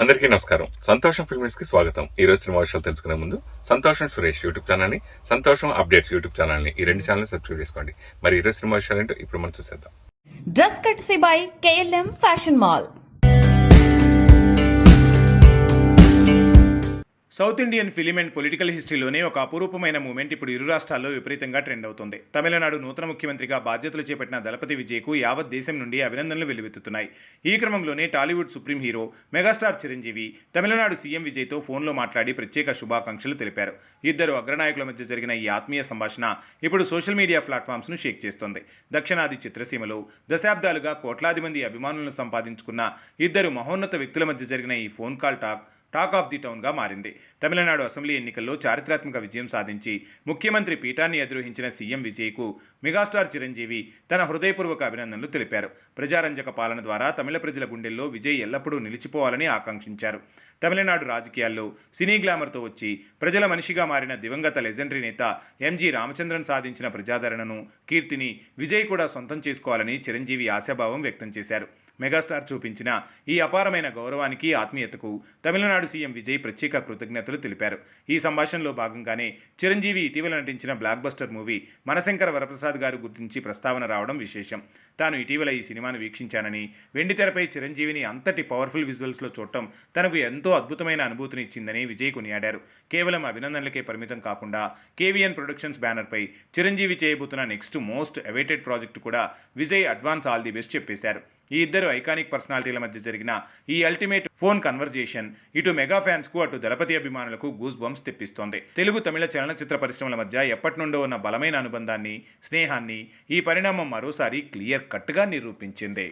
అందరికీ నమస్కారం. సంతోషం ఫిల్మ్స్ కి స్వాగతం. ఈ రోజు సినిమా విషయాలు తెలుసుకునే ముందు సంతోషం సురేష్ యూట్యూబ్ ఛానల్ ని, సంతోషం అప్డేట్స్ యూట్యూబ్ ఛానల్ ని, ఈ రెండు ఛానల్ సబ్స్క్రైబ్ చేసుకోండి. మరి ఈ రోజు సినిమా విషయాలు ఏంటో ఇప్పుడు మనం చూసేద్దాం. Dress courtesy by KLM fashion mall. South Indian film and political హిస్టరీలోనే ఒక అపురూపమైన మూమెంట్ ఇప్పుడు ఇరు రాష్ట్రాల్లో విపరీతంగా ట్రెండ్ అవుతుంది. తమిళనాడు నూతన ముఖ్యమంత్రిగా బాధ్యతలు చేపట్టిన దళపతి విజయ్కు యావత్ దేశం నుండి అభినందనలు వెల్లువెత్తుతున్నాయి. ఈ క్రమంలోనే Tollywood supreme hero megastar Chiranjeevi Tamil Nadu CM విజయ్తో ఫోన్లో మాట్లాడి ప్రత్యేక శుభాకాంక్షలు తెలిపారు. ఇద్దరు అగ్రనాయకుల మధ్య జరిగిన ఈ ఆత్మీయ సంభాషణ ఇప్పుడు సోషల్ మీడియా ప్లాట్ఫామ్స్ను షేక్ చేస్తోంది. దక్షిణాది చిత్రసీమలో దశాబ్దాలుగా కోట్లాది మంది అభిమానులను సంపాదించుకున్న ఇద్దరు మహోన్నత వ్యక్తుల మధ్య జరిగిన ఈ phone call talk of the టౌన్గా మారింది. తమిళనాడు అసెంబ్లీ ఎన్నికల్లో చారిత్రాత్మక విజయం సాధించి ముఖ్యమంత్రి పీఠాన్ని అధిరోహించిన సీఎం విజయ్కు మెగాస్టార్ చిరంజీవి తన హృదయపూర్వక అభినందనలు తెలిపారు. ప్రజారంజక పాలన ద్వారా తమిళ ప్రజల గుండెల్లో విజయ్ ఎల్లప్పుడూ నిలిచిపోవాలని ఆకాంక్షించారు. తమిళనాడు రాజకీయాల్లో సినీ గ్లామర్తో వచ్చి ప్రజల మనిషిగా మారిన దివంగత లెజెండరీ నేత ఎంజి రామచంద్రన్ సాధించిన ప్రజాదరణను, కీర్తిని విజయ్ కూడా సొంతం చేసుకోవాలని చిరంజీవి ఆశాభావం వ్యక్తం చేశారు. మెగాస్టార్ చూపించిన ఈ అపారమైన గౌరవానికి, ఆత్మీయతకు తమిళనాడు సీఎం విజయ్ ప్రత్యేక కృతజ్ఞతలు తెలిపారు. ఈ సంభాషణలో భాగంగానే చిరంజీవి ఇటీవల నటించిన బ్లాక్ బస్టర్ మూవీ మనశంకర వరప్రసాద్ గారు గురించి ప్రస్తావన రావడం విశేషం. తాను ఇటీవల ఈ సినిమాను వీక్షించానని, వెండితెరపై చిరంజీవిని అంతటి పవర్ఫుల్ విజువల్స్లో చూడటం తనకు ఎంతో అద్భుతమైన అనుభూతిని ఇచ్చిందని విజయ్ కొనియాడారు. కేవలం అభినందనలకే పరిమితం కాకుండా KVN ప్రొడక్షన్స్ బ్యానర్పై చిరంజీవి చేయబోతున్న నెక్స్ట్ మోస్ట్ అవైటెడ్ ప్రాజెక్టు కూడా Vijay advance all the best చెప్పేశారు. ఈ ఇద్దరు ఐకానిక్ పర్సనాలిటీల మధ్య జరిగిన ఈ అల్టిమేట్ ఫోన్ కన్వర్జేషన్ ఇటు మెగా ఫ్యాన్స్ కు, అటు దళపతి అభిమానులకు గూస్ బంప్స్ తెప్పిస్తోంది. తెలుగు తమిళ చలనచిత్ర పరిశ్రమల మధ్య ఎప్పటి నుండో ఉన్న బలమైన అనుబంధాన్ని, స్నేహాన్ని ఈ పరిణామం మరోసారి క్లియర్ కట్గా నిరూపించింది.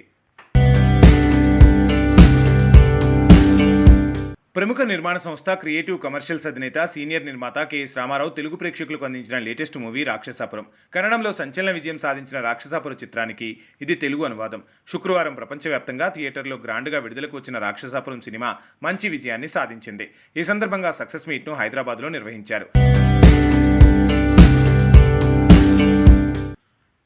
ప్రముఖ నిర్మాణ సంస్థ క్రియేటివ్ కమర్షియల్స్ అధినేత, సీనియర్ నిర్మాత KS రామారావు తెలుగు ప్రేక్షకులకు అందించిన లేటెస్ట్ మూవీ రాక్షసాపురం. కన్నడంలో సంచలన విజయం సాధించిన రాక్షసాపురం చిత్రానికి ఇది తెలుగు అనువాదం. శుక్రవారం ప్రపంచవ్యాప్తంగా థియేటర్లో గ్రాండ్గా విడుదలకు వచ్చిన రాక్షసాపురం సినిమా మంచి విజయాన్ని సాధించింది. ఈ సందర్భంగా సక్సెస్ మీట్ను హైదరాబాద్లో నిర్వహించారు.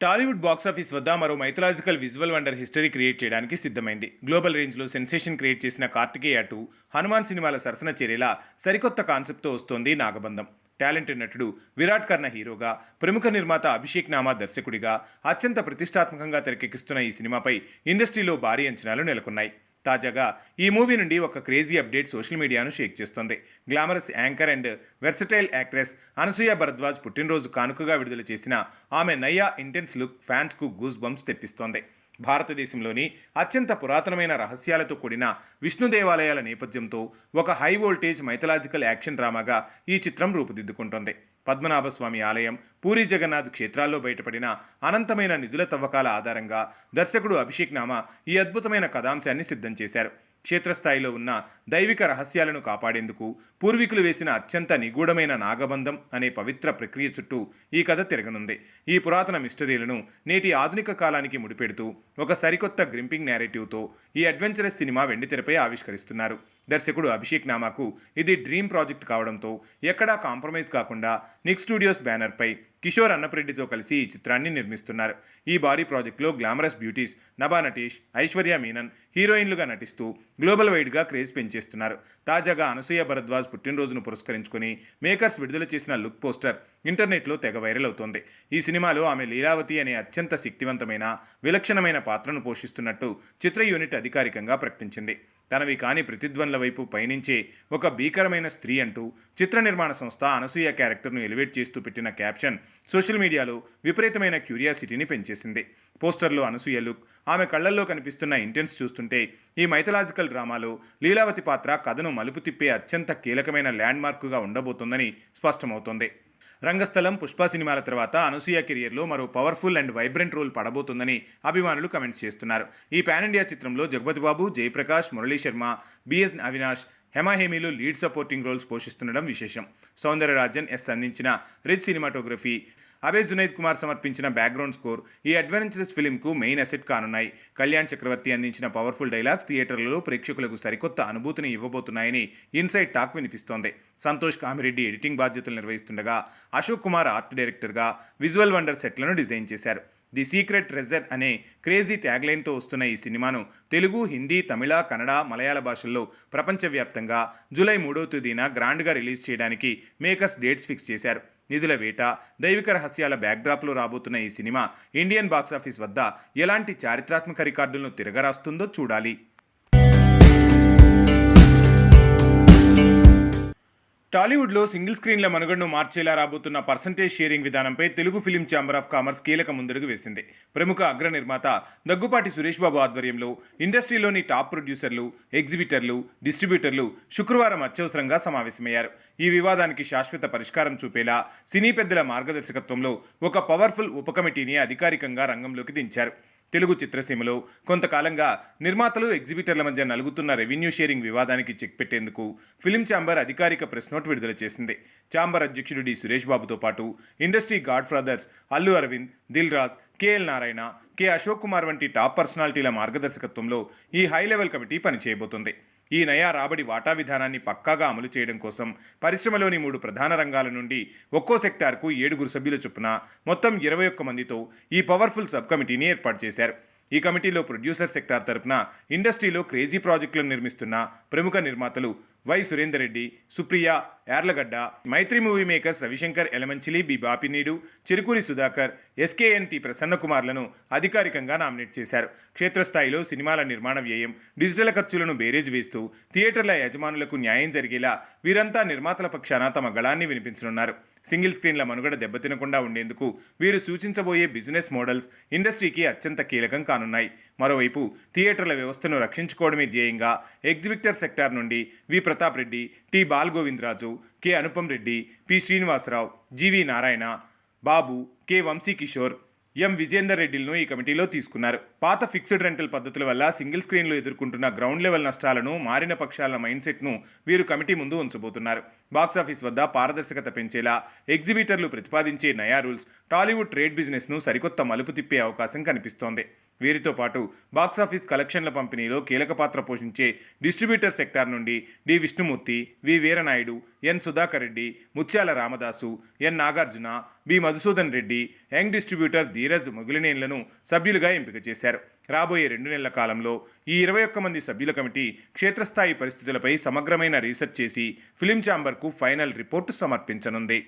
టాలీవుడ్ బాక్సాఫీస్ వద్ద మరో mythological visual wonder history create చేయడానికి సిద్ధమైంది. గ్లోబల్ రేంజ్లో సెన్సేషన్ క్రియేట్ చేసిన కార్తికేయ 2, హనుమాన్ సినిమాల సరసన చేరేలా సరికొత్త కాన్సెప్ట్తో వస్తోంది నాగబంధం. టాలెంటెడ్ నటుడు విరాట్ కర్ణ హీరోగా, ప్రముఖ నిర్మాత అభిషేక్ నామా దర్శకుడిగా అత్యంత ప్రతిష్టాత్మకంగా తెరకెక్కిస్తున్న ఈ సినిమాపై ఇండస్ట్రీలో భారీ అంచనాలు నెలకొన్నాయి. తాజాగా ఈ మూవీ నుండి ఒక క్రేజీ అప్డేట్ సోషల్ మీడియాను షేక్ చేస్తోంది. Glamorous anchor and versatile actress Anasuya Bharadwaj పుట్టినరోజు కానుకగా విడుదల చేసిన ఆమె నయా ఇంటెన్స్ లుక్ ఫ్యాన్స్కు గూస్ బంప్స్ తెప్పిస్తోంది. భారతదేశంలోని అత్యంత పురాతనమైన రహస్యాలతో కూడిన విష్ణు దేవాలయాల నేపథ్యంతో ఒక హై వోల్టేజ్ మైథలాజికల్ యాక్షన్ డ్రామాగా ఈ చిత్రం రూపుదిద్దుకుంటోంది. పద్మనాభస్వామి ఆలయం, పూరి జగన్నాథ్ క్షేత్రాల్లో బయటపడిన అనంతమైన నిధుల తవ్వకాల ఆధారంగా దర్శకుడు అభిషేక్ నామా ఈ అద్భుతమైన కథాంశాన్ని సిద్ధం చేశారు. క్షేత్రస్థాయిలో ఉన్న దైవిక రహస్యాలను కాపాడేందుకు పూర్వీకులు వేసిన అత్యంత నిగూఢమైన నాగబంధం అనే పవిత్ర ప్రక్రియ చుట్టూ ఈ కథ తిరగనుంది. ఈ పురాతన మిస్టరీలను నేటి ఆధునిక కాలానికి ముడిపెడుతూ ఒక సరికొత్త గ్రింపింగ్ నేరేటివ్తో ఈ అడ్వెంచరస్ సినిమా వెండితెరపై ఆవిష్కరిస్తున్నారు. దర్శకుడు అభిషేక్ నామాకు ఇది డ్రీమ్ ప్రాజెక్ట్ కావడంతో ఎక్కడా కాంప్రమైజ్ కాకుండా నిక్ స్టూడియోస్ బ్యానర్పై కిషోర్ అన్నప్రెడ్డితో కలిసి ఈ చిత్రాన్ని నిర్మిస్తున్నారు. ఈ భారీ ప్రాజెక్టులో గ్లామరస్ బ్యూటీస్ నభా నటీష్, ఐశ్వర్య మీనన్ హీరోయిన్లుగా నటిస్తూ గ్లోబల్ వైడ్గా క్రేజ్ పెంచేస్తున్నారు. తాజాగా అనసూయ భరద్వాజ్ పుట్టినరోజును పురస్కరించుకొని మేకర్స్ విడుదల చేసిన లుక్ పోస్టర్ ఇంటర్నెట్లో తెగ వైరల్ అవుతోంది. ఈ సినిమాలో ఆమె లీలావతి అనే అత్యంత శక్తివంతమైన, విలక్షణమైన పాత్రను పోషిస్తున్నట్టు చిత్ర యూనిట్ అధికారికంగా ప్రకటించింది. తనవి కాని ప్రతిధ్వనుల వైపు పయనించే ఒక భీకరమైన స్త్రీ అంటూ చిత్ర నిర్మాణ సంస్థ అనసూయ క్యారెక్టర్ను ఎలివేట్ చేస్తూ పెట్టిన క్యాప్షన్ సోషల్ మీడియాలో విపరీతమైన క్యూరియాసిటీని పెంచేసింది. పోస్టర్లో అనసూయ లుక్, ఆమె కళ్లల్లో కనిపిస్తున్న ఇంటెన్స్ చూస్తుంటే ఈ మైథలాజికల్ డ్రామాలో లీలావతి పాత్ర కథను మలుపు తిప్పే అత్యంత కీలకమైన ల్యాండ్ మార్కుగా ఉండబోతోందని స్పష్టమవుతోంది. రంగస్థలం, పుష్ప సినిమాల తర్వాత అనసూయ కెరియర్లో మరో పవర్ఫుల్ అండ్ వైబ్రెంట్ రోల్ పడబోతుందని అభిమానులు కమెంట్స్ చేస్తున్నారు. ఈ పాన్ ఇండియా చిత్రంలో జగపతి బాబు, జయప్రకాష్, మురళీ శర్మ, BS అవినాష్, హేమీలు లీడ్ సపోర్టింగ్ రోల్స్ పోషిస్తుండడం విశేషం. సౌందరరాజన్ అందించిన రిచ్ సినిమాటోగ్రఫీ, అబే జునైద్ కుమార్ సమర్పించిన బ్యాక్గ్రౌండ్ స్కోర్ ఈ అడ్వెంచరస్ ఫిల్మ్కు మెయిన్ అసెట్ కానున్నాయి. కళ్యాణ్ చక్రవర్తి అందించిన పవర్ఫుల్ డైలాగ్స్ థియేటర్లలో ప్రేక్షకులకు సరికొత్త అనుభూతిని ఇవ్వబోతున్నాయని ఇన్సైడ్ టాక్ వినిపిస్తోంది. సంతోష్ కామిరెడ్డి ఎడిటింగ్ బాధ్యతలు నిర్వహిస్తుండగా అశోక్ కుమార్ ఆర్ట్ డైరెక్టర్గా విజువల్ వండర్ సెట్లను డిజైన్ చేశారు. ది సీక్రెట్ ట్రెజర్ అనే క్రేజీ ట్యాగ్లైన్తో వస్తున్న ఈ సినిమాను తెలుగు, హిందీ, తమిళ, కన్నడ, మలయాళ భాషల్లో ప్రపంచవ్యాప్తంగా జూలై 3వ తేదీన గ్రాండ్గా రిలీజ్ చేయడానికి మేకర్స్ డేట్స్ ఫిక్స్ చేశారు. నిధుల వేట, దైవిక రహస్యాల బ్యాక్డ్రాప్లో రాబోతున్న ఈ సినిమా ఇండియన్ బాక్సాఫీస్ వద్ద ఎలాంటి చారిత్రాత్మక రికార్డులను తిరగరాస్తుందో చూడాలి. టాలీవుడ్లో సింగిల్ స్క్రీన్ల మనుగడను మార్చేలా రాబోతున్న పర్సంటేజ్ షేరింగ్ విధానంపై Telugu film chamber of commerce కీలక ముందడుగు వేసింది. ప్రముఖ అగ్ర నిర్మాత దగ్గుపాటి సురేష్ బాబు ఆధ్వర్యంలో ఇండస్ట్రీలోని టాప్ ప్రొడ్యూసర్లు, ఎగ్జిబిటర్లు, డిస్ట్రిబ్యూటర్లు శుక్రవారం అత్యవసరంగా సమావేశమయ్యారు. ఈ వివాదానికి శాశ్వత పరిష్కారం చూపేలా సినీ పెద్దల మార్గదర్శకత్వంలో ఒక పవర్ఫుల్ ఉప కమిటీని అధికారికంగా రంగంలోకి దించారు. తెలుగు చిత్రసీమలో కొంతకాలంగా నిర్మాతలు, ఎగ్జిబిటర్ల మధ్య నలుగుతున్న రెవెన్యూ షేరింగ్ వివాదానికి చెక్ పెట్టేందుకు ఫిలిం ఛాంబర్ అధికారిక ప్రెస్ నోట్ విడుదల చేసింది. ఛాంబర్ అధ్యక్షుడు డి సురేష్ బాబుతో పాటు industry godfathers Allu Aravind, Dil Raj, KL Narayana, K Ashok Kumar వంటి టాప్ పర్సనాలిటీల మార్గదర్శకత్వంలో ఈ హై లెవెల్ కమిటీ పనిచేయబోతుంది. ఈ నయా రాబడి వాటా విధానాన్ని పక్కాగా అమలు చేయడం కోసం పరిశ్రమలోని 3 ప్రధాన రంగాల నుండి ఒక్కో సెక్టార్కు 7 సభ్యుల చొప్పున మొత్తం 21 మందితో ఈ పవర్ఫుల్ సబ్ కమిటీని ఏర్పాటు చేశారు. ఈ కమిటీలో ప్రొడ్యూసర్ సెక్టార్ తరపున ఇండస్ట్రీలో క్రేజీ ప్రాజెక్టులను నిర్మిస్తున్న ప్రముఖ నిర్మాతలు Y Surender Reddy, Supriya, Yarlagadda, Mythri movie makers Ravi Shankar Elamanchili, B Bapineedu, Cherukuri Sudhakar, SKN T ప్రసన్నకుమార్లను అధికారికంగా నామినేట్ చేశారు. క్షేత్రస్థాయిలో సినిమాల నిర్మాణ వ్యయం, డిజిటల్ ఖర్చులను బేరేజ్ వేస్తూ థియేటర్ల యజమానులకు న్యాయం జరిగేలా వీరంతా నిర్మాతల పక్షాన తమ గళాన్ని వినిపించనున్నారు. సింగిల్ స్క్రీన్ల మనుగడ దెబ్బతినకుండా ఉండేందుకు వీరు సూచించబోయే బిజినెస్ మోడల్స్ ఇండస్ట్రీకి అత్యంత కీలకం కానున్నాయి. మరోవైపు థియేటర్ల వ్యవస్థను రక్షించుకోవడమే ధ్యేయంగా ఎగ్జిబిటర్ సెక్టార్ నుండి V Pratap Reddy, T Balagovindaraju, K Anupam Reddy, P Srinivasa Rao, GV Narayana, Babu, K Vamsi Kishore, M Vijender రెడ్డిలను ఈ కమిటీలో తీసుకున్నారు. పాత ఫిక్స్డ్ రెంటల్ పద్ధతుల వల్ల సింగిల్ స్క్రీన్లో ఎదుర్కొంటున్న గ్రౌండ్ లెవెల్ నష్టాలను, మారిన పక్షాల మైండ్ సెట్ను వీరు కమిటీ ముందు ఉంచబోతున్నారు. బాక్సాఫీస్ వద్ద పారదర్శకత పెంచేలా ఎగ్జిబిటర్లు ప్రతిపాదించే నయా రూల్స్ టాలీవుడ్ ట్రేడ్ బిజినెస్ను సరికొత్త మలుపు తిప్పే అవకాశం కనిపిస్తోంది. వీరితో పాటు బాక్సాఫీస్ కలెక్షన్ల పంపిణీలో కీలక పాత్ర పోషించే డిస్ట్రిబ్యూటర్ సెక్టార్ నుండి D Vishnumurthy, V Veeranaidu, N Sudhakar Reddy, Muthyala Ramadasu, N Nagarjuna, B Madhusudan Reddy, young distributor Dheeraj మొగిలినేన్లను సభ్యులుగా ఎంపిక చేశారు. రాబోయే 2 నెలల కాలంలో ఈ 21 మంది సభ్యుల కమిటీ క్షేత్రస్థాయి పరిస్థితులపై సమగ్రమైన రీసెర్చ్ చేసి ఫిలిం ఛాంబర్కు ఫైనల్ రిపోర్టు సమర్పించనుంది.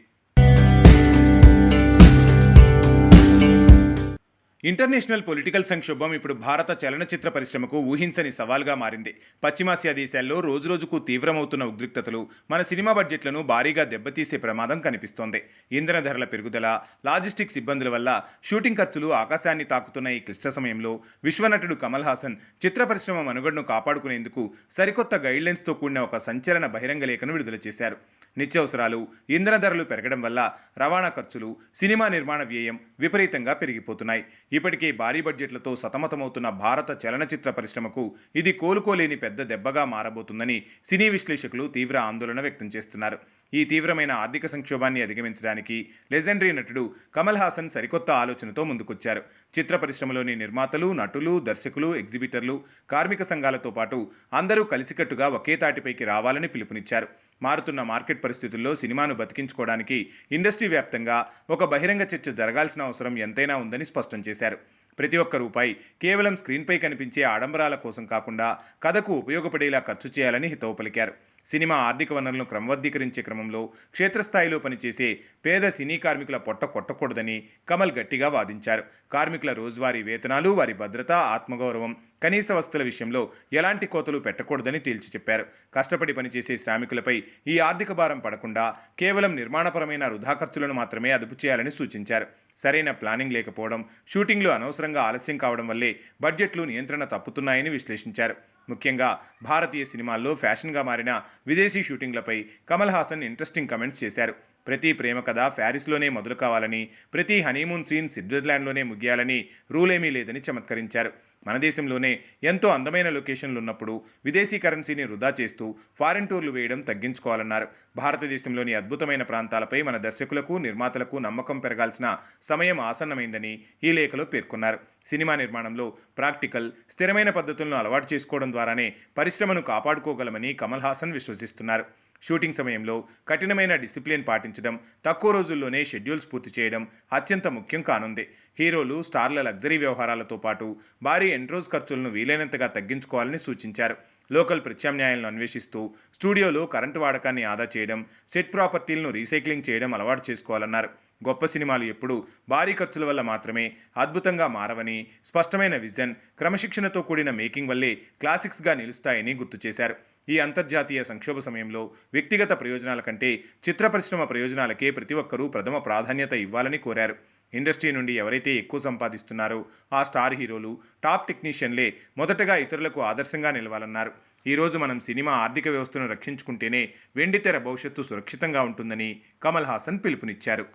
ఇంటర్నేషనల్ పొలిటికల్ సంక్షోభం ఇప్పుడు భారత చలనచిత్ర పరిశ్రమకు ఊహించని సవాల్గా మారింది. పశ్చిమాసియా దేశాల్లో రోజురోజుకు తీవ్రమవుతున్న ఉద్రిక్తతలు మన సినిమా బడ్జెట్లను భారీగా దెబ్బతీసే ప్రమాదం కనిపిస్తోంది. ఇంధన ధరల పెరుగుదల, లాజిస్టిక్స్ ఇబ్బందుల వల్ల షూటింగ్ ఖర్చులు ఆకాశాన్ని తాకుతున్న ఈ క్లిష్ట సమయంలో విశ్వనటుడు కమల్ హాసన్ చిత్ర పరిశ్రమ మనుగడను కాపాడుకునేందుకు సరికొత్త గైడ్లైన్స్తో కూడిన ఒక సంచలన బహిరంగ లేఖను విడుదల చేశారు. నిత్యావసరాలు, ఇంధన ధరలు పెరగడం వల్ల రవాణా ఖర్చులు, సినిమా నిర్మాణ వ్యయం విపరీతంగా పెరిగిపోతున్నాయి. ఇప్పటికే భారీ బడ్జెట్లతో సతమతమవుతున్న భారత చలనచిత్ర పరిశ్రమకు ఇది కోలుకోలేని పెద్ద దెబ్బగా మారబోతుందని సినీ విశ్లేషకులు తీవ్ర ఆందోళన వ్యక్తం చేస్తున్నారు. ఈ తీవ్రమైన ఆర్థిక సంక్షోభాన్ని అధిగమించడానికి లెజెండరీ నటుడు కమల్ హాసన్ సరికొత్త ఆలోచనతో ముందుకొచ్చారు. చిత్ర పరిశ్రమలోని నిర్మాతలు, నటులు, దర్శకులు, ఎగ్జిబిటర్లు, కార్మిక సంఘాలతో పాటు అందరూ కలిసికట్టుగా ఒకే తాటిపైకి రావాలని పిలుపునిచ్చారు. మారుతున్న మార్కెట్ పరిస్థితుల్లో సినిమాను బతికించుకోవడానికి ఇండస్ట్రీ వ్యాప్తంగా ఒక బహిరంగ చర్చ జరగాల్సిన అవసరం ఎంతైనా ఉందని స్పష్టం చేశారు. ప్రతి ఒక్క రూపాయి కేవలం స్క్రీన్పై కనిపించే ఆడంబరాల కోసం కాకుండా కథకు ఉపయోగపడేలా ఖర్చు చేయాలని హితవు పలికారు. సినిమా ఆర్థిక వనరులను క్రమబద్ధీకరించే క్రమంలో క్షేత్రస్థాయిలో పనిచేసే పేద సినీ కార్మికుల పొట్ట కొట్టకూడదని కమల్ గట్టిగా వాదించారు. కార్మికుల రోజువారీ వేతనాలు, వారి భద్రత, ఆత్మగౌరవం, కనీస వస్తువుల విషయంలో ఎలాంటి కోతలు పెట్టకూడదని తేల్చి చెప్పారు. కష్టపడి పనిచేసే శ్రామికులపై ఈ ఆర్థిక భారం పడకుండా కేవలం నిర్మాణపరమైన వృధా ఖర్చులను మాత్రమే అదుపు చేయాలని సూచించారు. సరైన ప్లానింగ్ లేకపోవడం, షూటింగ్లు అనవసరంగా ఆలస్యం కావడం వల్లే బడ్జెట్లు నియంత్రణ తప్పుతున్నాయని విశ్లేషించారు. ముఖ్యంగా భారతీయ సినిమాల్లో ఫ్యాషన్గా మారిన విదేశీ షూటింగ్లపై కమల్ హాసన్ ఇంట్రెస్టింగ్ కమెంట్స్ చేశారు. ప్రతి ప్రేమ కథ ప్యారిస్లోనే మొదలు కావాలని, ప్రతి హనీమూన్ సీన్ స్విట్జర్లాండ్లోనే ముగియాలని రూలేమీ లేదని చమత్కరించారు. మన దేశంలోనే ఎంతో అందమైన లొకేషన్లు ఉన్నప్పుడు విదేశీ కరెన్సీని వృధా చేస్తూ ఫారెన్ టూర్లు వేయడం తగ్గించుకోవాలన్నారు. భారతదేశంలోని అద్భుతమైన ప్రాంతాలపై మన దర్శకులకు, నిర్మాతలకు నమ్మకం పెరగాల్సిన సమయం ఆసన్నమైందని ఈ లేఖలో పేర్కొన్నారు. సినిమా నిర్మాణంలో ప్రాక్టికల్, స్థిరమైన పద్ధతులను అలవాటు చేసుకోవడం ద్వారానే పరిశ్రమను కాపాడుకోగలమని కమల్ హాసన్ విశ్వసిస్తున్నారు. షూటింగ్ సమయంలో కఠినమైన డిసిప్లిన్ పాటించడం, తక్కువ రోజుల్లోనే షెడ్యూల్స్ పూర్తి చేయడం అత్యంత ముఖ్యం కానుంది. హీరోలు, స్టార్ల లగ్జరీ వ్యవహారాలతో పాటు భారీ ఎంట్రోస్ ఖర్చులను వీలైనంతగా తగ్గించుకోవాలని సూచించారు. లోకల్ ప్రత్యామ్నాయాలను అన్వేషిస్తూ స్టూడియోలో కరెంటు వాడకాన్ని ఆదా చేయడం, సెట్ ప్రాపర్టీలను రీసైక్లింగ్ చేయడం అలవాటు చేసుకోవాలన్నారు. గొప్ప సినిమాలు ఎప్పుడూ భారీ ఖర్చుల వల్ల మాత్రమే అద్భుతంగా మారవని, స్పష్టమైన విజన్, క్రమశిక్షణతో కూడిన మేకింగ్ వల్లే క్లాసిక్స్గా నిలుస్తాయని గుర్తు చేశారు. ఈ అంతర్జాతీయ సంక్షోభ సమయంలో వ్యక్తిగత ప్రయోజనాల కంటే చిత్ర పరిశ్రమ ప్రయోజనాలకే ప్రతి ఒక్కరూ ప్రథమ ప్రాధాన్యత ఇవ్వాలని కోరారు. ఇండస్ట్రీ నుండి ఎవరైతే ఎక్కువ సంపాదిస్తున్నారో ఆ స్టార్ హీరోలు, టాప్ టెక్నీషియన్లే మొదటగా ఇతరులకు ఆదర్శంగా నిలవాలన్నారు. ఈరోజు మనం సినిమా ఆర్థిక వ్యవస్థను రక్షించుకుంటేనే వెండితెర భవిష్యత్తు సురక్షితంగా ఉంటుందని కమల్ హాసన్ పిలుపునిచ్చారు.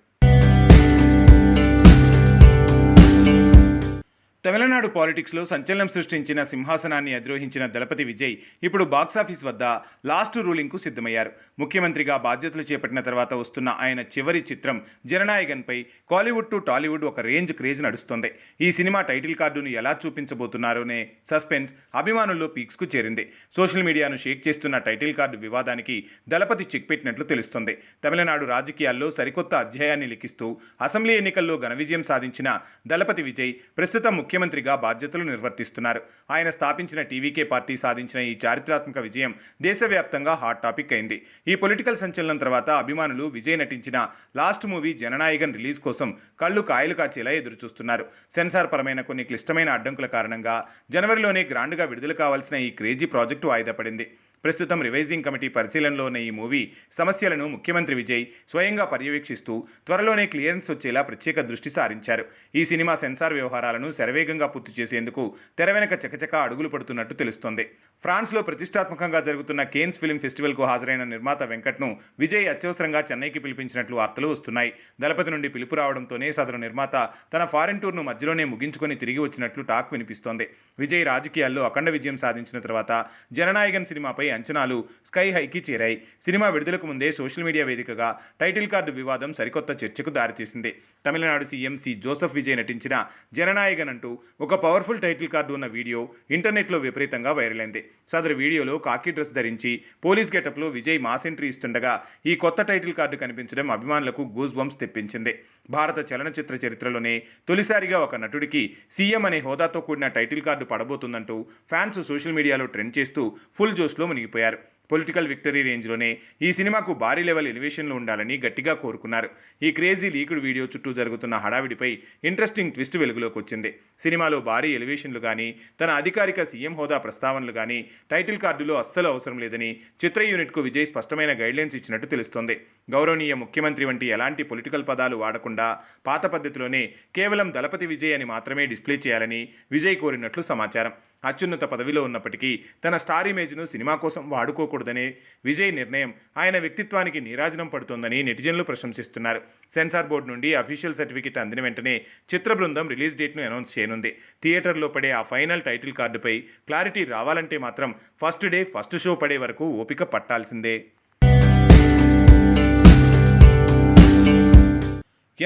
తమిళనాడు పాలిటిక్స్లో సంచలనం సృష్టించిన సింహాసనాన్ని అధిరోహించిన దళపతి విజయ్ ఇప్పుడు బాక్సాఫీస్ వద్ద లాస్ట్ రూలింగ్కు సిద్ధమయ్యారు. ముఖ్యమంత్రిగా బాధ్యతలు చేపట్టిన తర్వాత వస్తున్న ఆయన చివరి చిత్రం జననాయగన్పై కాలీవుడ్ టు టాలీవుడ్ ఒక రేంజ్ క్రేజ్ నడుస్తోంది. ఈ సినిమా టైటిల్ కార్డును ఎలా చూపించబోతున్నారోనే సస్పెన్స్ అభిమానుల్లో పీక్స్కు చేరింది. సోషల్ మీడియాను షేక్ చేస్తున్న టైటిల్ కార్డు వివాదానికి దళపతి చెక్ పెట్టినట్లు తెలుస్తోంది. తమిళనాడు రాజకీయాల్లో సరికొత్త అధ్యాయాన్ని లిఖిస్తూ అసెంబ్లీ ఎన్నికల్లో ఘన విజయం సాధించిన దళపతి విజయ్ ప్రస్తుతం ముఖ్యమంత్రిగా బాధ్యతలు నిర్వర్తిస్తున్నారు. ఆయన స్థాపించిన టీవీకే పార్టీ సాధించిన ఈ చారిత్రాత్మక విజయం దేశవ్యాప్తంగా హాట్ టాపిక్ అయింది. ఈ పొలిటికల్ సంచలనం తర్వాత అభిమానులు విజయ్ నటించిన లాస్ట్ మూవీ జననాయగన్ రిలీజ్ కోసం కళ్ళు కాయలు కాచేలా ఎదురుచూస్తున్నారు. సెన్సార్ పరమైన కొన్ని క్లిష్టమైన అడ్డంకుల కారణంగా జనవరిలోనే గ్రాండ్గా విడుదల కావాల్సిన ఈ క్రేజీ ప్రాజెక్టు వాయిదా పడింది. ప్రస్తుతం రివైజింగ్ కమిటీ పరిశీలనలో ఉన్న ఈ మూవీ సమస్యలను ముఖ్యమంత్రి విజయ్ స్వయంగా పర్యవేక్షిస్తూ త్వరలోనే క్లియరెన్స్ వచ్చేలా ప్రత్యేక దృష్టి సారించారు. ఈ సినిమా సెన్సార్ వ్యవహారాలను శరవేగంగా పూర్తి చేసేందుకు తెర వెనక చకచకా అడుగులు పడుతున్నట్టు తెలుస్తోంది. ఫ్రాన్స్లో ప్రతిష్టాత్మకంగా జరుగుతున్న కేన్స్ ఫిల్మ్ ఫెస్టివల్కు హాజరైన నిర్మాత వెంకట్ను విజయ్ అత్యవసరంగా చెన్నైకి పిలిపించినట్లు వార్తలు వస్తున్నాయి. దళపతి నుండి పిలుపు రావడంతోనే సదరు నిర్మాత తన ఫారెన్ టూర్ను మధ్యలోనే ముగించుకొని తిరిగి వచ్చినట్లు టాక్ వినిపిస్తోంది. విజయ్ రాజకీయాల్లో అఖండ విజయం సాధించిన తర్వాత జననాయగన్ సినిమాపై అంచనాలు స్కై హైకి చేరాయి. సినిమా విడుదలకు ముందే సోషల్ మీడియా వేదికగా టైటిల్ కార్డు వివాదం సరికొత్త చర్చకు దారితీసింది. తమిళనాడు సీఎం సి జోసెఫ్ విజయ్ నటించిన జననాయగన్ అంటూ ఒక పవర్ఫుల్ టైటిల్ కార్డు ఉన్న వీడియో ఇంటర్నెట్లో విపరీతంగా వైరల్ అయింది. సదరు వీడియోలో కాకి డ్రెస్ ధరించి పోలీస్ గెటప్లో విజయ్ మాస్ ఎంట్రీ ఇస్తుండగా ఈ కొత్త టైటిల్ కార్డు కనిపించడం అభిమానులకు గూస్ బంప్స్ తెప్పించింది. భారత చలనచిత్ర చరిత్రలోనే తొలిసారిగా ఒక నటుడికి సీఎం అనే హోదాతో కూడిన టైటిల్ కార్డు పడబోతుందంటూ ఫ్యాన్స్ సోషల్ మీడియాలో ట్రెండ్ చేస్తూ ఫుల్ జోష్లో మునిగిపోయారు. పొలిటికల్ విక్టరీ రేంజ్లోనే ఈ సినిమాకు భారీ లెవెల్ ఎలివేషన్లు ఉండాలని గట్టిగా కోరుకున్నారు. ఈ క్రేజీ లీకుడ్ వీడియో చుట్టూ జరుగుతున్న హడావిడిపై ఇంట్రెస్టింగ్ ట్విస్ట్ వెలుగులోకి వచ్చింది. సినిమాలో భారీ ఎలివేషన్లు కానీ, తన అధికారిక సీఎం హోదా ప్రస్తావనలు కానీ టైటిల్ కార్డులో అస్సలు అవసరం లేదని చిత్ర యూనిట్కు విజయ్ స్పష్టమైన గైడ్లైన్స్ ఇచ్చినట్టు తెలుస్తోంది. గౌరవనీయ ముఖ్యమంత్రి వంటి ఎలాంటి పొలిటికల్ పదాలు వాడకుండా పాత పద్ధతిలోనే కేవలం దళపతి విజయ్ అని మాత్రమే డిస్ప్లే చేయాలని విజయ్ కోరినట్లు సమాచారం. అత్యున్నత పదవిలో ఉన్నప్పటికీ తన స్టార్ ఇమేజ్ను సినిమా కోసం వాడుకోకూడదనే విజయ్ నిర్ణయం ఆయన వ్యక్తిత్వానికి నీరాజనం పడుతోందని నెటిజన్లు ప్రశంసిస్తున్నారు. సెన్సార్ బోర్డు నుండి అఫీషియల్ సర్టిఫికెట్ అందిన వెంటనే చిత్ర బృందం రిలీజ్ డేట్ను అనౌన్స్ చేయనుంది. థియేటర్లో పడే ఆ ఫైనల్ టైటిల్ కార్డుపై క్లారిటీ రావాలంటే మాత్రం ఫస్ట్ డే ఫస్ట్ షో పడే వరకు ఓపిక పట్టాల్సిందే.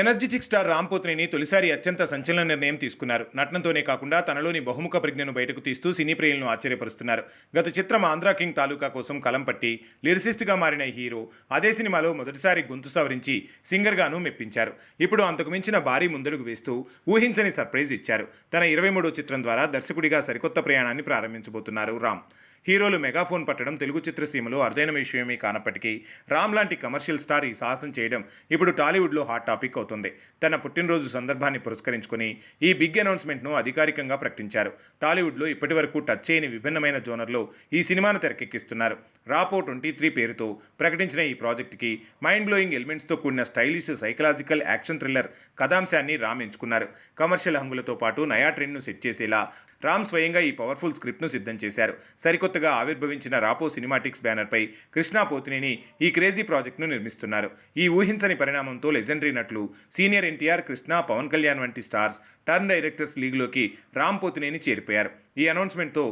ఎనర్జెటిక్ స్టార్ రామ్ పోత్నేని తొలిసారి అత్యంత సంచలన నిర్ణయం తీసుకున్నారు. నటనతోనే కాకుండా తనలోని బహుముఖ ప్రజ్ఞను బయటకు తీస్తూ సినీ ప్రియులను ఆశ్చర్యపరుస్తున్నారు. గత చిత్రం ఆంధ్రా కింగ్ తాలూకా కోసం కలం పట్టి లిరిసిస్ట్గా మారిన హీరో అదే సినిమాలో మొదటిసారి గొంతు సవరించి సింగర్గాను మెప్పించారు. ఇప్పుడు అంతకు మించిన భారీ ముందడుగు వేస్తూ ఊహించని సర్ప్రైజ్ ఇచ్చారు. తన 23వ చిత్రం ద్వారా దర్శకుడిగా సరికొత్త ప్రయాణాన్ని ప్రారంభించబోతున్నారు రామ్. హీరోలు మెగాఫోన్ పట్టడం తెలుగు చిత్రసీమలో అరుదైన విషయమే కానప్పటికీ రామ్ లాంటి కమర్షియల్ స్టార్ ఈ సాహసం చేయడం ఇప్పుడు టాలీవుడ్లో హాట్ టాపిక్ అవుతుంది. తన పుట్టినరోజు సందర్భాన్ని పురస్కరించుకుని ఈ బిగ్ అనౌన్స్మెంట్ను అధికారికంగా ప్రకటించారు. టాలీవుడ్లో ఇప్పటి వరకు టచ్ చేయని విభిన్నమైన జోనర్లో ఈ సినిమాను తెరకెక్కిస్తున్నారు. రాపో 23 పేరుతో ప్రకటించిన ఈ ప్రాజెక్టుకి మైండ్ బ్లోయింగ్ ఎలిమెంట్స్తో కూడిన స్టైలిష్ సైకలాజికల్ యాక్షన్ థ్రిల్లర్ కథాంశాన్ని రామ్ ఎంచుకున్నారు. కమర్షియల్ హంగులతో పాటు నయా ట్రెండ్ను సెట్ చేసేలా రామ్ స్వయంగా ఈ పవర్ఫుల్ స్క్రిప్ట్ను సిద్ధం చేశారు. సరికొత్తగా ఆవిర్భవించిన రాపో సినిమాటిక్స్ బ్యానర్పై కృష్ణా పోతినేని ఈ క్రేజీ ప్రాజెక్టును నిర్మిస్తున్నారు. ఈ ఊహించని పరిణామంతో లెజెండరీ నటులు సీనియర్ ఎన్టీఆర్, కృష్ణ, పవన్ కళ్యాణ్ వంటి స్టార్స్ టర్న్ డైరెక్టర్స్ లీగ్లోకి రామ్ పోతినేని చేరిపోయారు. ఈ అనౌన్స్మెంట్తో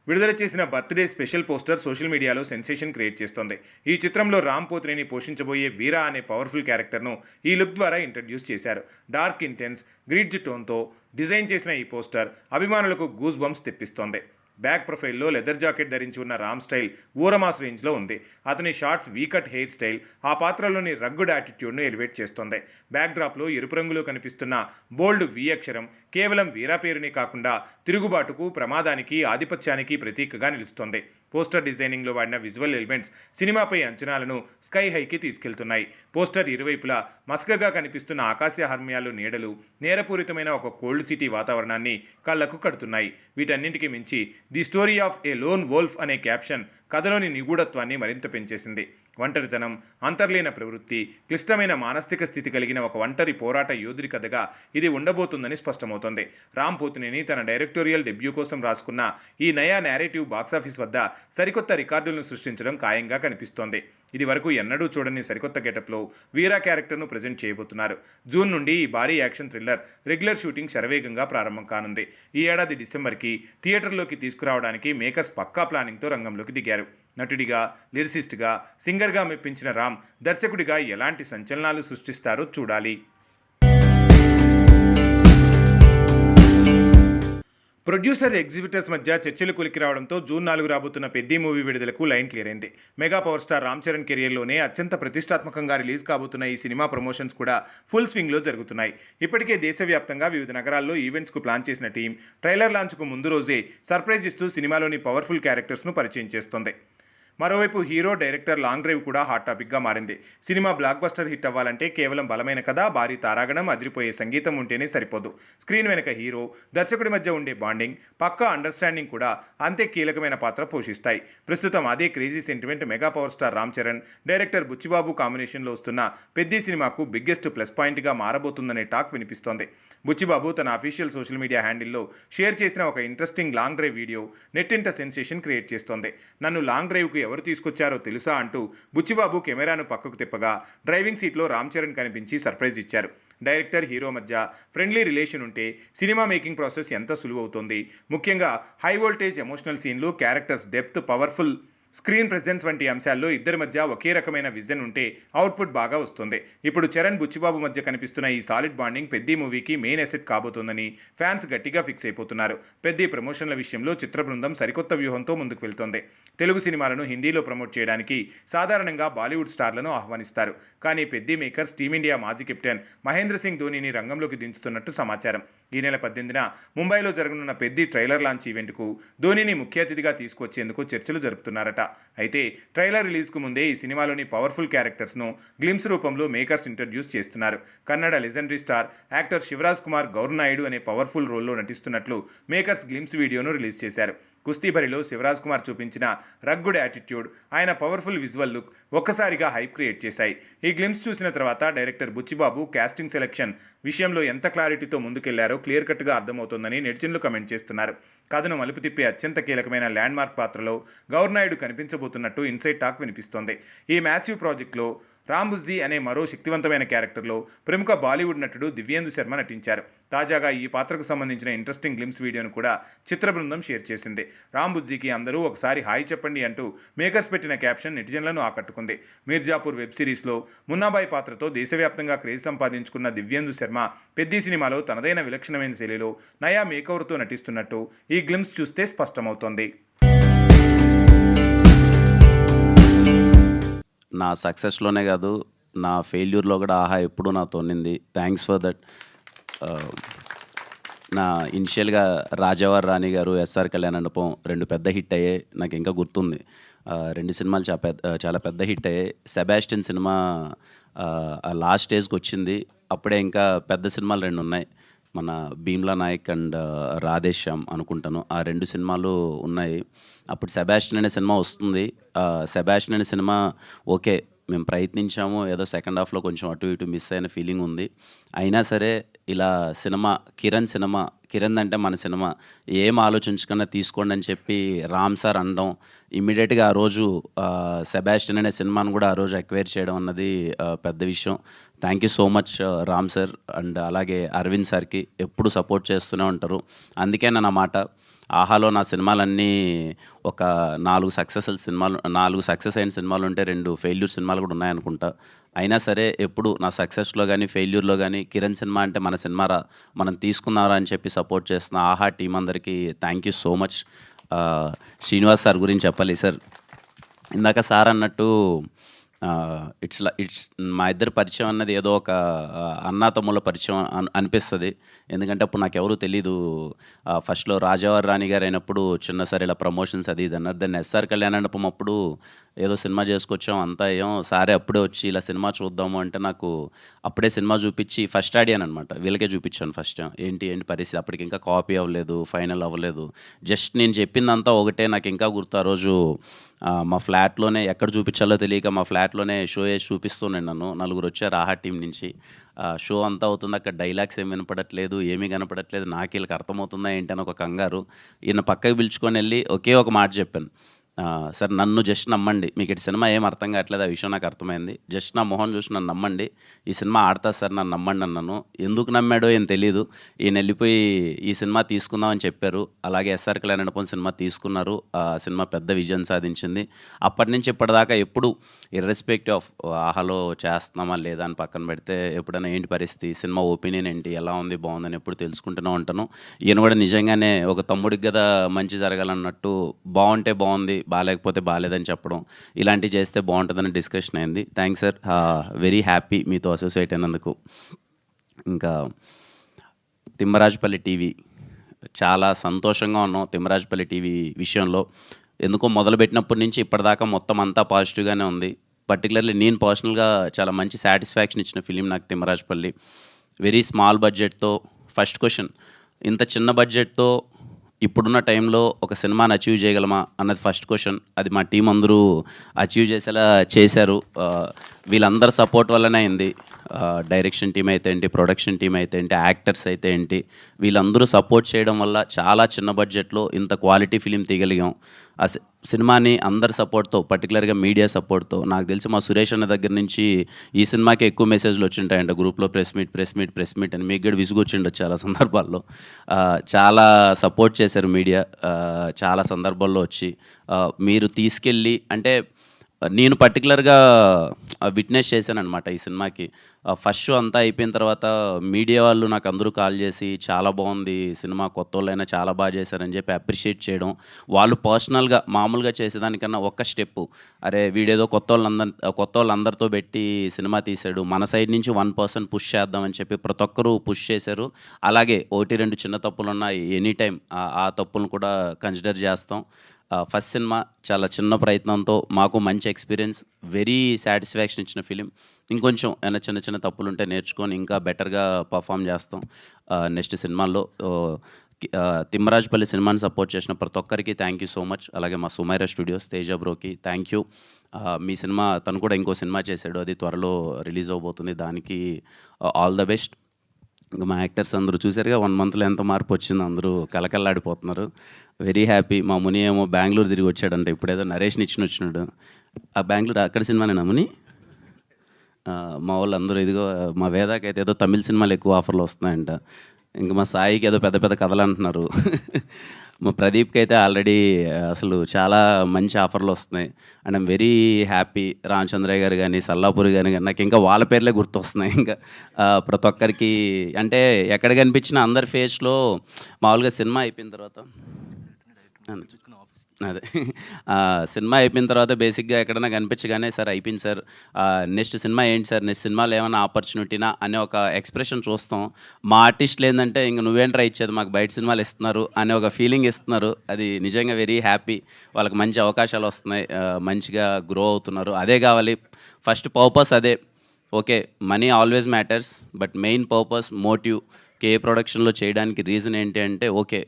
విడుదల చేసిన birthday special poster social media sensation create చేస్తోంది. ఈ చిత్రంలో రామ్ పోతినేని పోషించబోయే వీరా అనే పవర్ఫుల్ క్యారెక్టర్ను ఈ లుక్ ద్వారా ఇంట్రడ్యూస్ చేశారు. డార్క్ ఇంటెన్స్ గ్రిడ్జ్ టోన్తో డిజైన్ చేసిన ఈ పోస్టర్ అభిమానులకు గూస్ బంప్స్ తెప్పిస్తోంది. బ్యాక్ ప్రొఫైల్లో లెదర్ జాకెట్ ధరించి ఉన్న రామ్ స్టైల్ ఊరమాస్ రేంజ్లో ఉంది. అతని షార్ట్స్ వీకట్ హెయిర్ స్టైల్ ఆ పాత్రలోని రగ్గుడ్ యాటిట్యూడ్ను ఎలివేట్ చేస్తోంది. బ్యాక్ డ్రాప్లో ఎరుపు రంగులో కనిపిస్తున్న బోల్డ్ వి అక్షరం కేవలం వీరా పేరునే కాకుండా తిరుగుబాటుకు, ప్రమాదానికి, ఆధిపత్యానికి ప్రతీకగా నిలుస్తోంది. పోస్టర్ డిజైనింగ్లో వాడిన విజువల్ ఎలిమెంట్స్ సినిమాపై అంచనాలను స్కై హైకి తీసుకెళ్తున్నాయి. పోస్టర్ ఇరువైపులా మస్కగా కనిపిస్తున్న ఆకాశహర్మ్యాలు, నీడలు నేరపూరితమైన ఒక కోల్డ్ సిటీ వాతావరణాన్ని కళ్లకు కడుతున్నాయి. వీటన్నింటికి మించి the story of A loan wolf అనే క్యాప్షన్ కథలోని నిగూఢత్వాన్ని మరింత పెంచేసింది. ఒంటరితనం, అంతర్లీన ప్రవృత్తి, క్లిష్టమైన మానసిక స్థితి కలిగిన ఒక ఒంటరి పోరాట యోధుడి కథగా ఇది ఉండబోతుందని స్పష్టమవుతోంది. రామ్ పోతినేని తన డైరెక్టోరియల్ డెబ్యూ కోసం రాసుకున్న ఈ నయా నేరేటివ్ బాక్సాఫీస్ వద్ద సరికొత్త రికార్డులను సృష్టించడం ఖాయంగా కనిపిస్తోంది. ఇది వరకు ఎన్నడూ చూడని సరికొత్త గెటప్లో వీరా క్యారెక్టర్ను ప్రజెంట్ చేయబోతున్నారు. జూన్ నుండి ఈ భారీ యాక్షన్ థ్రిల్లర్ రెగ్యులర్ షూటింగ్ శరవేగంగా ప్రారంభం కానుంది. ఈ ఏడాది డిసెంబర్కి థియేటర్లోకి తీసుకురావడానికి మేకర్స్ పక్కా ప్లానింగ్తో రంగంలోకి దిగారు. నటుడిగా, లిరిసిస్ట్గా, సింగర్గా మెప్పించిన రామ్ దర్శకుడిగా ఎలాంటి సంచలనాలు సృష్టిస్తారో చూడాలి. ప్రొడ్యూసర్, ఎగ్జిబిటర్స్ మధ్య చర్చలు కొలికి రావడంతో జూన్ 4 రాబోతున్న పెద్ది మూవీ విడుదలకు లైన్ క్లియర్ అయింది. Mega power star Ram Charan కెరియర్లోనే అత్యంత ప్రతిష్టాత్మకంగా రిలీజ్ కాబోతున్న ఈ సినిమా ప్రమోషన్స్ కూడా ఫుల్ స్వింగ్లో జరుగుతున్నాయి. ఇప్పటికే దేశవ్యాప్తంగా వివిధ నగరాల్లో ఈవెంట్స్కు ప్లాన్ చేసిన టీం ట్రైలర్ లాంచ్కు ముందు రోజే సర్ప్రైజ్ ఇస్తూ సినిమాలోని పవర్ఫుల్ క్యారెక్టర్స్ను పరిచయం చేస్తోంది. మరోవైపు హీరో, డైరెక్టర్ లాంగ్ డ్రైవ్ కూడా హాట్ టాపిక్గా మారింది. సినిమా బ్లాక్ బస్టర్ హిట్ అవ్వాలంటే కేవలం బలమైన కథ, భారీ తారాగణం, అదిరిపోయే సంగీతం ఉంటేనే సరిపోదు. స్క్రీన్ వెనుక హీరో, దర్శకుడి మధ్య ఉండే బాండింగ్, పక్కా అండర్స్టాండింగ్ కూడా అంతే కీలకమైన పాత్ర పోషిస్తాయి. ప్రస్తుతం అదే crazy sentiment mega power star Ram Charan, director Buchibabu కాంబినేషన్లో వస్తున్న పెద్ది సినిమాకు బిగ్గెస్ట్ ప్లస్ పాయింట్గా మారబోతుందనే టాక్ వినిపిస్తోంది. బుచ్చిబాబు తన అఫీషియల్ సోషల్ మీడియా హ్యాండిల్లో షేర్ చేసిన ఒక ఇంట్రెస్టింగ్ లాంగ్ డ్రైవ్ వీడియో నెట్టింట సెన్సేషన్ క్రియేట్ చేస్తోంది. నన్ను లాంగ్ డ్రైవ్కు ఎవరు తీసుకొచ్చారో తెలుసా అంటూ బుచ్చిబాబు కెమెరాను పక్కకు తిప్పగా డ్రైవింగ్ సీట్లో రామ్ చరణ్ కనిపించి సర్ప్రైజ్ ఇచ్చారు. డైరెక్టర్, హీరో మధ్య ఫ్రెండ్లీ రిలేషన్ ఉంటే సినిమా మేకింగ్ ప్రాసెస్ ఎంత సులువవుతుంది. ముఖ్యంగా హై వోల్టేజ్ ఎమోషనల్ సీన్లు, characters depth, powerful screen presence వంటి అంశాల్లో ఇద్దరి మధ్య ఒకే రకమైన విజన్ ఉంటే అవుట్పుట్ బాగా వస్తుంది. ఇప్పుడు చరణ్, బుచ్చిబాబు మధ్య కనిపిస్తున్న ఈ సాలిడ్ బాండింగ్ పెద్ది మూవీకి మెయిన్ ఎసెట్ కాబోతోందని ఫ్యాన్స్ గట్టిగా ఫిక్స్ అయిపోతున్నారు. పెద్ది ప్రమోషన్ల విషయంలో చిత్ర బృందం సరికొత్త వ్యూహంతో ముందుకు వెళ్తోంది. తెలుగు సినిమాలను హిందీలో ప్రమోట్ చేయడానికి సాధారణంగా బాలీవుడ్ స్టార్లను ఆహ్వానిస్తారు. కానీ పెద్ది మేకర్స్ టీమిండియా మాజీ కెప్టెన్ మహేంద్ర సింగ్ ధోనీని రంగంలోకి దించుతున్నట్టు సమాచారం. ఈ నెల 18న ముంబైలో జరగనున్న పెద్ది ట్రైలర్ లాంచ్ ఈవెంట్కు ధోనీని ముఖ్య అతిథిగా తీసుకొచ్చేందుకు చర్చలు జరుపుతున్నారట. అయితే ట్రైలర్ రిలీజ్కు ముందే ఈ సినిమాలోని పవర్ఫుల్ క్యారెక్టర్స్ను గ్లిమ్స్ రూపంలో మేకర్స్ ఇంట్రడ్యూస్ చేస్తున్నారు. Kannada legendary star actor Shivaraj Kumar Gour Naidu అనే పవర్ఫుల్ రోల్లో నటిస్తున్నట్లు మేకర్స్ గ్లిమ్స్ వీడియోను రిలీజ్ చేశారు. కుస్తీ బరిలో శివరాజ్ కుమార్ చూపించిన రగ్గుడ్ యాటిట్యూడ్, ఆయన పవర్ఫుల్ విజువల్ లుక్ ఒక్కసారిగా హైప్ క్రియేట్ చేశాయి. ఈ గ్లిమ్స్ చూసిన తర్వాత డైరెక్టర్ బుచ్చిబాబు కాస్టింగ్ సెలెక్షన్ విషయంలో ఎంత క్లారిటీతో ముందుకెళ్లారో క్లియర్ కట్గా అర్థమవుతోందని నెటిజన్లు కమెంట్ చేస్తున్నారు. కథను మలుపు తిప్పే అత్యంత కీలకమైన ల్యాండ్ మార్క్ పాత్రలో గౌర్నాయుడు కనిపించబోతున్నట్టు ఇన్సైడ్ టాక్ వినిపిస్తోంది. ఈ మ్యాసివ్ ప్రాజెక్టులో రాంబుజ్జీ అనే మరో శక్తివంతమైన క్యారెక్టర్లో ప్రముఖ బాలీవుడ్ నటుడు దివ్యేందు శర్మ నటించారు. తాజాగా ఈ పాత్రకు సంబంధించిన ఇంట్రెస్టింగ్ గ్లిమ్స్ వీడియోను కూడా చిత్ర బృందం షేర్ చేసింది. రాంబుజ్జీకి అందరూ ఒకసారి హాయ్ చెప్పండి అంటూ మేకర్స్ పెట్టిన క్యాప్షన్ నెటిజన్లను ఆకట్టుకుంది. మీర్జాపూర్ వెబ్ సిరీస్లో మున్నాబాయ్ పాత్రతో దేశవ్యాప్తంగా క్రేజ్ సంపాదించుకున్న దివ్యేందు శర్మ పెద్ది సినిమాలో తనదైన విలక్షణమైన శైలిలో నయా మేకవర్తో నటిస్తున్నట్టు ఈ గ్లిమ్స్ చూస్తే స్పష్టమవుతోంది. నా సక్సెస్లోనే కాదు, నా ఫెయిల్యూర్లో కూడా ఆహా ఎప్పుడు నాతో ఉన్నింది. Thanks for that. నా ఇనిషియల్గా రాజావారి రాణి గారు, ఎస్ఆర్ కళ్యాణ్ మండపం 2 పెద్ద హిట్ అయ్యాయి. నాకు ఇంకా గుర్తుంది. 2 సినిమాలు చాలా పెద్ద హిట్ అయ్యాయి. సెబాస్టియన్ సినిమా లాస్ట్ స్టేజ్కి వచ్చింది. అప్పుడే ఇంకా పెద్ద సినిమాలు 2 ఉన్నాయి. మన భీమ్లా నాయక్ అండ్ రాధేశ్యామ్ అనుకుంటాను. ఆ 2 సినిమాలు ఉన్నాయి. అప్పుడు సెబాస్టియన్ అనే సినిమా వస్తుంది. సెబాస్టియన్ అనే సినిమా ఓకే, మేము ప్రయత్నించాము, ఏదో సెకండ్ హాఫ్లో కొంచెం అటు ఇటు మిస్ అయిన ఫీలింగ్ ఉంది. అయినా సరే ఇలా సినిమా కిరణ్ అంటే మన సినిమా, ఏం ఆలోచించకుండా తీసుకోండి అని చెప్పి రామ్ సార్ అనడం, ఇమ్మీడియట్గా ఆ రోజు సెబాస్టియన్ అనే సినిమాను కూడా ఆ రోజు ఎక్వైర్ చేయడం అన్నది పెద్ద విషయం. Thank you so much Ram sir. And అలాగే అరవింద్ సార్కి ఎప్పుడు సపోర్ట్ చేస్తూనే ఉంటారు. అందుకే నా మాట, ఆహాలో నా సినిమాలన్నీ ఒక 4 సక్సెస్ అయిన సినిమాలు ఉంటే 2 ఫెయిల్యూర్ సినిమాలు కూడా ఉన్నాయనుకుంటా. అయినా సరే ఎప్పుడు నా సక్సెస్లో కానీ ఫెయిల్యూర్లో కానీ కిరణ్ సినిమా అంటే మన సినిమారా, మనం తీసుకున్నారా అని చెప్పి సపోర్ట్ చేస్తున్న ఆహా టీం అందరికీ thank you so much. Srinivas sir గురించి చెప్పాలి సార్. ఇందాక సార్ అన్నట్టు ఇట్స్ మా ఇద్దరి పరిచయం అన్నది ఏదో ఒక అన్నాతమ్ముల పరిచయం అనిపిస్తుంది. ఎందుకంటే అప్పుడు నాకు ఎవరూ తెలీదు. ఫస్ట్లో రాజావారి రాణి గారు అయినప్పుడు చిన్న సార్ ఇలా ప్రమోషన్స్ అది ఇది అన్నారు. దాన్ని ఎస్ఆర్ కళ్యాణమండపం అప్పుడు ఏదో సినిమా చేసుకొచ్చాం అంతా సారే అప్పుడే వచ్చి ఇలా సినిమా చూద్దాము అంటే నాకు అప్పుడే సినిమా చూపించి ఫస్ట్ అడిగాను అనమాట. వీళ్ళకే చూపించాను ఫస్ట్ ఏంటి పరిస్థితి. అప్పటికి ఇంకా కాపీ అవ్వలేదు, ఫైనల్ అవ్వలేదు. జస్ట్ నేను చెప్పిందంతా ఒకటే నాకు ఇంకా గుర్తు. ఆ రోజు మా ఫ్లాట్లోనే ఎక్కడ చూపించాలో తెలియక మా ఫ్లాట్లోనే షో వేసి చూపిస్తున్నాను. నన్ను నలుగురు వచ్చారు ఆహా టీం నుంచి. షో అంతా అవుతుంది, అక్కడ డైలాగ్స్ ఏమి వినపడట్లేదు, ఏమీ కనపడట్లేదు. నాకు వీళ్ళకి అర్థమవుతుందా ఏంటి అని ఒక కంగారు. ఈయన పక్కకి పిలుచుకొని వెళ్ళి ఒకే ఒక మాట చెప్పాను, సార్ నన్ను జస్ట్ నమ్మండి, మీకు ఇటు సినిమా ఏం అర్థం కావట్లేదు, ఆ విషయం నాకు అర్థమైంది. జస్ట్ నా మొహం చూసి నన్ను నమ్మండి, ఈ సినిమా ఆడతా సార్, నన్ను నమ్మండి అన్నాను. ఎందుకు నమ్మాడో ఏం తెలీదు. ఈయన వెళ్ళిపోయి ఈ సినిమా తీసుకుందామని చెప్పారు. అలాగే ఎస్ఆర్ కళ్యాణమండపం సినిమా తీసుకున్నారు. ఆ సినిమా పెద్ద విజయం సాధించింది. అప్పటి నుంచి ఇప్పటిదాకా ఎప్పుడు ఇర్రెస్పెక్టివ్ ఆఫ్ ఆహాలో చేస్తున్నామా లేదా అని పక్కన పెడితే ఎప్పుడైనా ఏంటి పరిస్థితి, సినిమా ఒపీనియన్ ఏంటి, ఎలా ఉంది, బాగుందని ఎప్పుడు తెలుసుకుంటూనే ఉంటాను. ఈయన కూడా నిజంగానే ఒక తమ్ముడికి కదా మంచి జరగాలన్నట్టు బాగుంటే బాగుంది, బాగాలేకపోతే బాగాలేదని చెప్పడం, ఇలాంటివి చేస్తే బాగుంటుందని డిస్కషన్ అయింది. థ్యాంక్స్ సార్, వెరీ హ్యాపీ మీతో అసోసియేట్ అయినందుకు. ఇంకా తిమ్మరాజుపల్లి టీవీ చాలా సంతోషంగా ఉన్నాం. తిమ్మరాజుపల్లి టీవీ విషయంలో ఎందుకో మొదలుపెట్టినప్పటి నుంచి ఇప్పటిదాకా మొత్తం అంతా పాజిటివ్గానే ఉంది. పర్టికులర్లీ నేను పర్సనల్గా చాలా మంచి సాటిస్ఫాక్షన్ ఇచ్చిన ఫిలిం నాకు తిమ్మరాజుపల్లి. వెరీ స్మాల్ బడ్జెట్తో, ఫస్ట్ క్వశ్చన్, ఇంత చిన్న బడ్జెట్తో ఇప్పుడున్న టైంలో ఒక సినిమాని అచీవ్ చేయగలమా అన్నది ఫస్ట్ క్వశ్చన్. అది మా టీం అందరూ అచీవ్ చేసేలా చేశారు. వీళ్ళందరి సపోర్ట్ వల్లనే అయింది. డైరెక్షన్ టీం అయితే ఏంటి, ప్రొడక్షన్ టీం అయితే ఏంటి, యాక్టర్స్ అయితే ఏంటి, వీళ్ళందరూ సపోర్ట్ చేయడం వల్ల చాలా చిన్న బడ్జెట్లో ఇంత క్వాలిటీ ఫిలిం తీయగలిగాం. ఆ సినిమాని అందరి సపోర్ట్తో, పర్టికులర్గా మీడియా సపోర్ట్తో, నాకు తెలిసి మా సురేష్ అన్న దగ్గర నుంచి ఈ సినిమాకి ఎక్కువ మెసేజ్లు వచ్చింటాయంట గ్రూప్లో, ప్రెస్ మీట్ అని. మీకు కూడా విసుగొచ్చిండొచ్చు చాలా సందర్భాల్లో. చాలా సపోర్ట్ చేశారు మీడియా చాలా సందర్భాల్లో వచ్చి. మీరు తీసుకెళ్ళి అంటే నేను పర్టికులర్గా విట్నెస్ చేశానమాట ఈ సినిమాకి. ఫస్ట్ షో అంతా అయిపోయిన తర్వాత మీడియా వాళ్ళు నాకు అందరూ కాల్ చేసి చాలా బాగుంది సినిమా, కొత్త వాళ్ళైనా చాలా బాగా చేశారని చెప్పి అప్రిషియేట్ చేయడం. వాళ్ళు పర్సనల్గా మామూలుగా చేసేదానికన్నా ఒక్క స్టెప్పు, అరే వీడేదో కొత్త వాళ్ళందరితో పెట్టి సినిమా తీశాడు, మన సైడ్ నుంచి 1% పుష్ చేద్దామని చెప్పి ప్రతి ఒక్కరూ పుష్ చేశారు. అలాగే 1-2 చిన్న తప్పులు ఉన్న ఎనీ టైం ఆ తప్పులను కూడా కన్సిడర్ చేస్తాం. ఫస్ట్ సినిమా చాలా చిన్న ప్రయత్నంతో మాకు మంచి ఎక్స్పీరియన్స్, వెరీ సాటిస్ఫాక్షన్ ఇచ్చిన ఫిలిం. ఇంకొంచెం ఏమైనా చిన్న తప్పులు ఉంటే నేర్చుకొని ఇంకా బెటర్గా పర్ఫామ్ చేస్తాం నెక్స్ట్ సినిమాల్లో. తిమ్మరాజుపల్లి సినిమాని సపోర్ట్ చేసిన ప్రతి ఒక్కరికి థ్యాంక్ యూ సో మచ్. అలాగే మా సుమైరా స్టూడియోస్ తేజ బ్రోకి థ్యాంక్ యూ. మీ సినిమా తను కూడా ఇంకో సినిమా చేశాడు, అది త్వరలో రిలీజ్ అవబోతుంది, దానికి ఆల్ ద బెస్ట్. ఇంకా మా యాక్టర్స్ అందరూ చూసారుగా 1 monthలో ఎంత మార్పు వచ్చిందో, అందరూ కలకల్లాడిపోతున్నారు. Very happy. మా ముని ఏమో బెంగళూరు తిరిగి వచ్చాడంట, ఇప్పుడేదో నరేష్ని వచ్చినాడు. ఆ బెంగళూరు అక్కడ సినిమానేనా ముని? మా వాళ్ళు అందరూ ఇదిగో మా వేదాకి అయితే ఏదో తమిళ సినిమాలు ఎక్కువ ఆఫర్లు వస్తున్నాయంట. ఇంకా మా సాయికి ఏదో పెద్ద పెద్ద కథలు అంటున్నారు. మా ప్రదీప్కి అయితే ఆల్రెడీ అసలు చాలా మంచి ఆఫర్లు వస్తున్నాయి. And I'm very happy. Ramachandraiah గారు కానీ, సల్లాపూరి గారు కానీ, నాకు ఇంకా వాళ్ళ పేర్లే గుర్తొస్తున్నాయి. ఇంకా ప్రతి ఒక్కరికి అంటే ఎక్కడ కనిపించిన అందరి ఫేస్లో మామూలుగా సినిమా అయిపోయిన తర్వాత అదే సినిమా అయిపోయిన తర్వాత బేసిక్గా ఎక్కడైనా కనిపించగానే సార్ అయిపోయింది సార్, నెక్స్ట్ సినిమా ఏంటి సార్, నెక్స్ట్ సినిమాలో ఏమైనా ఆపర్చునిటీనా అనే ఒక ఎక్స్ప్రెషన్ చూస్తాం. మా ఆర్టిస్టులు ఏంటంటే ఇంక నువ్వేంట్రా ఇచ్చేది, మాకు బయట సినిమాలు ఇస్తున్నారు అనే ఒక ఫీలింగ్ ఇస్తున్నారు. అది నిజంగా వెరీ హ్యాపీ. వాళ్ళకి మంచి అవకాశాలు వస్తున్నాయి, మంచిగా గ్రో అవుతున్నారు. అదే కావాలి, ఫస్ట్ పర్పస్ అదే. Okay, money always matters, but main purpose, motive కే ప్రొడక్షన్లో చేయడానికి రీజన్ ఏంటి అంటే, ఓకే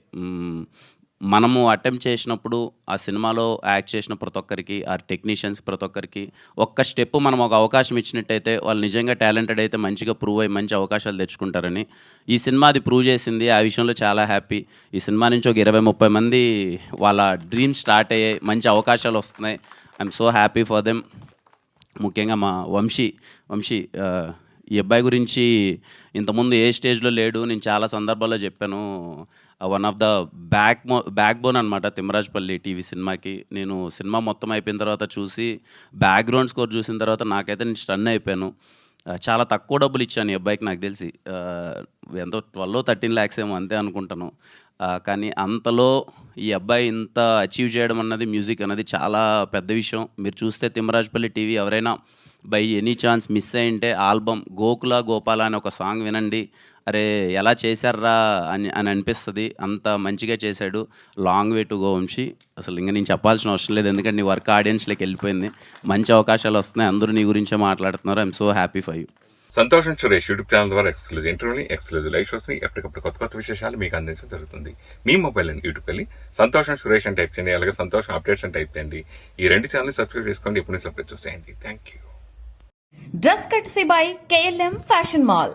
మనము అటెంప్ట్ చేసినప్పుడు ఆ సినిమాలో యాక్ట్ చేసిన ప్రతి ఒక్కరికి, ఆ టెక్నీషియన్స్ ప్రతి ఒక్కరికి ఒక్క స్టెప్ మనం ఒక అవకాశం ఇచ్చినట్టయితే వాళ్ళు నిజంగా టాలెంటెడ్ అయితే మంచిగా ప్రూవ్ అయ్యి మంచి అవకాశాలు తెచ్చుకుంటారని ఈ సినిమా అది ప్రూవ్ చేసింది. ఆ విషయంలో చాలా హ్యాపీ. ఈ సినిమా నుంచి ఒక 20-30 మంది వాళ్ళ డ్రీమ్స్ స్టార్ట్ అయ్యాయి, మంచి అవకాశాలు వస్తున్నాయి. I'm so happy for them. ముఖ్యంగా మా వంశీ ఈ అబ్బాయి గురించి ఇంతకుముందు ఏ స్టేజ్లో లేడు, నేను చాలా సందర్భాల్లో చెప్పాను. One of the back bone అనమాట తిమ్మరాజుపల్లి టీవీ సినిమాకి. నేను సినిమా మొత్తం అయిపోయిన తర్వాత చూసి బ్యాక్గ్రౌండ్ స్కోర్ చూసిన తర్వాత నాకైతే నేను స్టన్ అయిపోయాను. చాలా తక్కువ డబ్బులు ఇచ్చాను ఈ అబ్బాయికి నాకు తెలిసి. ఎంతో 12-13 ల్యాక్స్ ఏమో అంతే అనుకుంటాను. కానీ అంతలో ఈ అబ్బాయి ఇంత అచీవ్ చేయడం అన్నది, మ్యూజిక్ అన్నది చాలా పెద్ద విషయం. మీరు చూస్తే తిమ్మరాజుపల్లి టీవీ ఎవరైనా బై ఎనీ ఛాన్స్ మిస్ అయ్యింటే ఆల్బమ్ గోకుల గోపాల అనే ఒక సాంగ్ వినండి. అరే ఎలా చేశారా అని అనిపిస్తుంది. అంత మంచిగా చేశాడు. Long way to go Vamsi. అసలు ఇంకా నేను చెప్పాల్సిన అవసరం లేదు, ఎందుకంటే నీ వర్క్ ఆడియన్స్లోకి వెళ్ళిపోయింది. మంచి అవకాశాలు వస్తున్నాయి, అందరూ నీ గురించే మాట్లాడుతున్నారు. I'm so happy for you. సంతోషం సురేష్ యూట్యూబ్ ఛానల్ ద్వారా ఎక్స్క్లూజివ్ ఇంటర్వ్యూని, ఎక్స్క్లూజివ్ లైవ్ షోస్ని, ఎప్పటికప్పుడు కొత్త కొత్త విశేషాలు మీకు అందించడం జరుగుతుంది. మీ మొబైల్ అని యూట్యూబ్కి వెళ్ళి సంతోషం సురేష్ అని టైప్ చేయండి, అలాగే సంతోషం అప్డేట్స్ అని టైప్ చేయండి. ఈ రెండు ఛానల్ని సబ్స్క్రైబ్ చేసుకోండి, ఎప్పుడు అప్డేట్ చూసేయండి. Thank you. Dress courtesy by KLM Fashion Mall.